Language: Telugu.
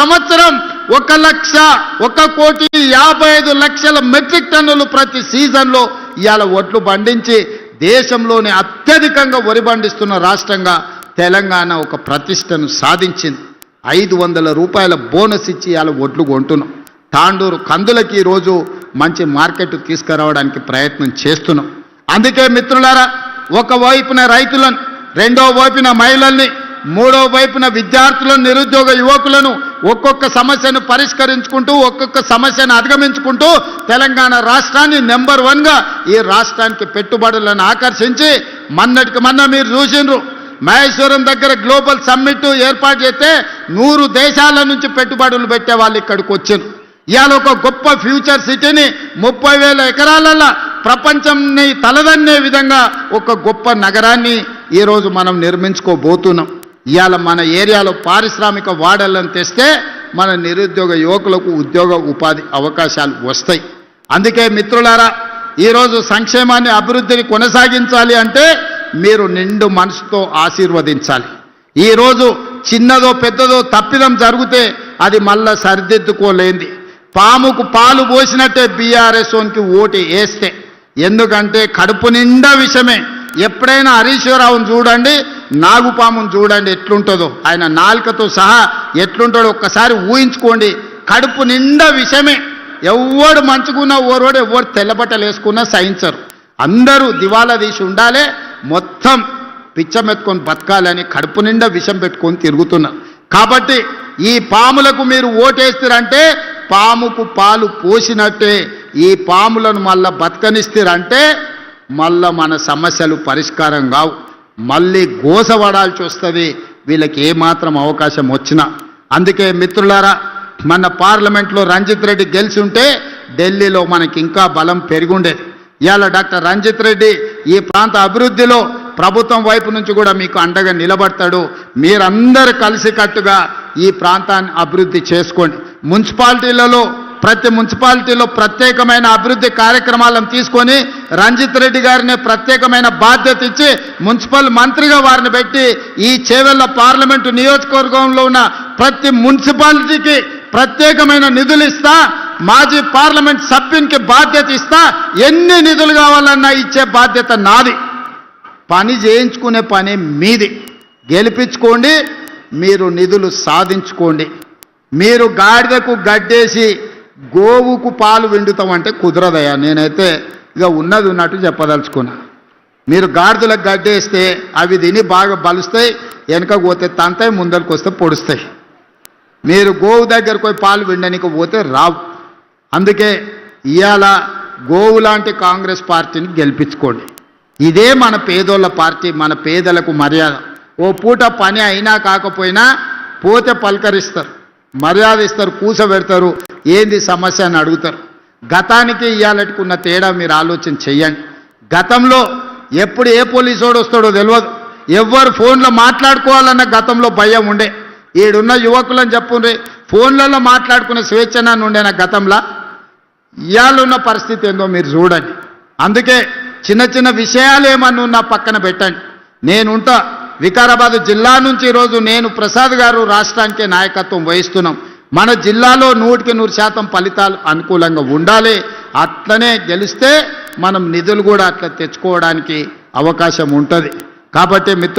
సంవత్సరం 1,1,55,00,000 మెట్రిక్ టన్నులు ప్రతి సీజన్లో ఇవాళ ఒట్లు పండించి దేశంలోనే అత్యధికంగా వరి పండిస్తున్న రాష్ట్రంగా తెలంగాణ ఒక ప్రతిష్టను సాధించింది. 500 రూపాయల బోనస్ ఇచ్చి ఇవాళ ఒట్లు కొంటున్నాం. తాండూరు కందులకి ఈరోజు మంచి మార్కెట్ తీసుకురావడానికి ప్రయత్నం చేస్తున్నాం. అందుకే మిత్రులారా, ఒకవైపున రైతులను, రెండో వైపున మహిళల్ని, మూడో వైపున విద్యార్థులను, నిరుద్యోగ యువకులను ఒక్కొక్క సమస్యను పరిష్కరించుకుంటూ ఒక్కొక్క సమస్యను అధిగమించుకుంటూ తెలంగాణ రాష్ట్రాన్ని నెంబర్ 1గా ఈ రాష్ట్రానికి పెట్టుబడులను ఆకర్షించి మొన్నటికి మొన్న మీరు చూసిండ్రు మహేశ్వరం దగ్గర గ్లోబల్ సమ్మిట్ ఏర్పాటు చేస్తే 100 దేశాల నుంచి పెట్టుబడులు పెట్టే వాళ్ళు ఇక్కడికి వచ్చారు. ఇవాళ ఒక గొప్ప ఫ్యూచర్ సిటీని 30,000 ఎకరాలలో ప్రపంచాన్ని తలదన్నే విధంగా ఒక గొప్ప నగరాన్ని ఈరోజు మనం నిర్మించుకోబోతున్నాం. ఇవాళ మన ఏరియాలో పారిశ్రామిక వాడలను తెస్తే మన నిరుద్యోగ యువకులకు ఉద్యోగ ఉపాధి అవకాశాలు వస్తాయి. అందుకే మిత్రులారా, ఈరోజు సంక్షేమాన్ని, అభివృద్ధిని కొనసాగించాలి అంటే మీరు నిండు మనసుతో ఆశీర్వదించాలి. ఈరోజు చిన్నదో పెద్దదో తప్పిదం జరిగితే అది మళ్ళా సరిదిద్దుకోలేంది. పాముకు పాలు పోసినట్టే బీఆర్ఎస్కి ఓటు వేస్తే, ఎందుకంటే కడుపు నిండా విషమే. ఎప్పుడైనా హరీశ్వరరావును చూడండి, నాగుపామును చూడండి ఎట్లుంటుందో, ఆయన నాలుకతో సహా ఎట్లుంటాడో ఒక్కసారి ఊహించుకోండి. కడుపు నిండా విషమే. ఎవడు మంచుకున్నా ఓరోడు, ఎవరు తెల్లబట్టలు వేసుకున్నా సహించరు. అందరూ దివాలా తీసి ఉండాలి, మొత్తం పిచ్చమెత్తుకొని బతకాలని కడుపు నిండా విషం పెట్టుకొని తిరుగుతున్నారు. కాబట్టి ఈ పాములకు మీరు ఓటేస్తారంటే పాముకు పాలు పోసినట్టే. ఈ పాములను మళ్ళా బతకనిస్తారంటే మళ్ళా మన సమస్యలు పరిష్కారం కావు, మళ్ళీ గోసపడాల్సి వస్తుంది వీళ్ళకి ఏమాత్రం అవకాశం వచ్చినా. అందుకే మిత్రులారా, మన పార్లమెంట్లో రంజిత్ రెడ్డి గెలిచి ఉంటే ఢిల్లీలో మనకి ఇంకా బలం పెరిగుండేది. ఇవాళ డాక్టర్ రంజిత్ రెడ్డి ఈ ప్రాంత అభివృద్ధిలో ప్రభుత్వం వైపు నుంచి కూడా మీకు అండగా నిలబడతాడు. మీరందరూ కలిసికట్టుగా ఈ ప్రాంతాన్ని అభివృద్ధి చేసుకోండి. మున్సిపాలిటీలలో, ప్రతి మున్సిపాలిటీలో ప్రత్యేకమైన అభివృద్ధి కార్యక్రమాలను తీసుకొని రంజిత్ రెడ్డి గారిని ప్రత్యేకమైన బాధ్యత ఇచ్చి మున్సిపల్ మంత్రిగా వారిని పెట్టి ఈ చేవెళ్ల పార్లమెంటు నియోజకవర్గంలో ఉన్న ప్రతి మున్సిపాలిటీకి ప్రత్యేకమైన నిధులు ఇస్తా, మాజీ పార్లమెంట్ సభ్యునికి బాధ్యత ఇస్తా, ఎన్ని నిధులు కావాలన్నా ఇచ్చే బాధ్యత నాది. పని చేయించుకునే పని మీది. గెలిపించుకోండి, మీరు నిధులు సాధించుకోండి. మీరు గాడిదకు గడ్డేసి గోవుకు పాలు విండుతామంటే కుదరదయ్యా. నేనైతే ఇక ఉన్నది ఉన్నట్టు చెప్పదలుచుకున్నా. మీరు గాడిదలకు గడ్డేస్తే అవి తిని బాగా బలుస్తాయి, వెనకకు పోతే తంతాయి, ముందరికి వస్తే పొడుస్తాయి. మీరు గోవు దగ్గరకు పోయి పాలు విండనికి పోతే రావు. అందుకే ఇవాళ గోవు లాంటి కాంగ్రెస్ పార్టీని గెలిపించుకోండి. ఇదే మన పేదోళ్ళ పార్టీ, మన పేదలకు మర్యాద. ఓ పూట పని అయినా కాకపోయినా పోతే పలకరిస్తారు, మర్యాద ఇస్తారు, కూసబెడతారు, ఏంది సమస్య అని అడుగుతారు. గతానికి ఇవాళకి ఉన్న తేడా మీరు ఆలోచన చెయ్యండి. గతంలో ఎప్పుడు ఏ పోలీసోడు వస్తాడో తెలియదు, ఎవరు ఫోన్లో మాట్లాడుకోవాలన్న గతంలో భయం ఉండే. ఈడున్న యువకులని చెప్పుండ్రి, ఫోన్లలో మాట్లాడుకునే స్వేచ్ఛన ఉండేనా గతంలో? ఇవాళ ఉన్న పరిస్థితి ఏందో మీరు చూడండి. అందుకే చిన్న చిన్న విషయాలు ఏమన్నా ఉన్నా పక్కన పెట్టండి. నేనుంటా. వికారాబాద్ జిల్లా నుంచి ఈరోజు నేను, ప్రసాద్ గారు రాష్ట్రానికే నాయకత్వం వహిస్తున్నాం. మన జిల్లాలో 100% ఫలితాలు అనుకూలంగా ఉండాలి. అట్లనే గెలిస్తే మనం నిధులు కూడా అట్లా తెచ్చుకోవడానికి అవకాశం ఉంటుంది. కాబట్టి